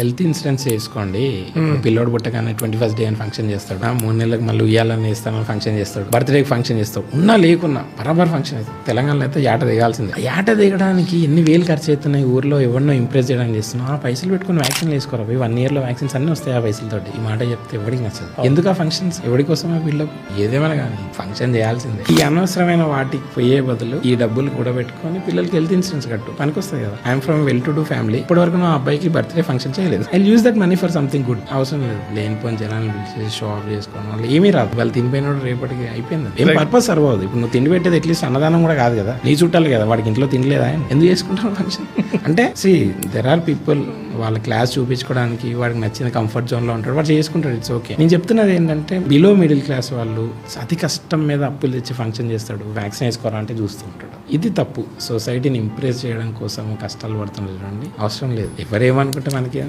Health insurance చేసుకోండి. పిల్లోడు పుట్టగానే 21st డే అని ఫంక్షన్ చేస్తాడు, 3 నెలలకు మళ్ళీ ఉయ్యాలని ఇస్తామని ఫంక్షన్ చేస్తాడు, బర్త్డేకి ఫంక్షన్ చేస్తాడు, ఉన్నా లేకున్నా బరాబర్ ఫంక్షన్ అవుతుంది. తెలంగాణలో అయితే ఏట దిగాల్సిందే. ఏట దిగడానికి ఎన్ని వేలు ఖర్చు అవుతున్నాయి, ఊర్లో ఎవరినో ఇంప్రెస్ చేయడానికి చేస్తున్నాం. ఆ పైసలు పెట్టుకుని వ్యాక్సిన్ వేసుకోరా, 1 year లో వ్యాక్సిన్స్ అన్ని వస్తాయి ఆ పైసలతోటి. ఈ మాట చెప్తే ఎవరికి నచ్చదు. ఎందుకు ఆ ఫంక్షన్స్, ఎవరి కోసమే వీళ్ళకు? ఏదేమైనా కానీ ఫంక్షన్ చేయాల్సిందే. ఈ అనవసరమైన వాటికి పోయే బదులు ఈ డబ్బులు కూడా పెట్టుకొని పిల్లలకి హెల్త్ ఇన్సూరెన్స్ కట్టు, పనికొస్తుంది కదా. I'm from well to do family, ఇప్పటి వరకు నా అబ్బాయికి బర్త్డే ఫంక్షన్ చేయలేదు. I use that money for something good. అవసరం లేదు లేనిపోయిన జనాలను పిలిచేసి షో ఆఫ్ చేసుకోవడం వల్ల ఏమీ రాదు. వాళ్ళు తినిపోయిన రేపటికి అయిపోయింది. ఏం పర్పస్ సర్వ్ అవుతుంది. ఇప్పుడు నువ్వు తిండి పెట్టేది అట్లీస్ట్ అన్నదానం కూడా కాదు కదా, నీ చుట్టాలు కదా, వాడికి ఇంట్లో తినలేదా, ఎందుకు చేసుకుంటారు ఫంక్షన్? అంటే దెర్ ఆర్ పీపుల్ వాళ్ళ క్లాస్ చూపించుకోవడానికి వాడికి నచ్చిన కంఫర్ట్ జోన్ లో ఉంటాడు, వాడు చేసుకుంటాడు, ఇట్స్ ఓకే. నేను చెప్తున్నది ఏంటంటే బిలో మిడిల్ క్లాస్ వాళ్ళు అతి కష్టం మీద అప్పులు తెచ్చి ఫంక్షన్ చేస్తాడు, వ్యాక్సిన్ వేసుకోవాలంటే చూస్తూ ఉంటాడు. ఇది తప్పు. సొసైటీని ఇంప్రెస్ చేయడం కోసం కష్టాలు పడుతున్నారు చూడండి, అవసరం లేదు. ఎవరేమనుకుంటే మనకి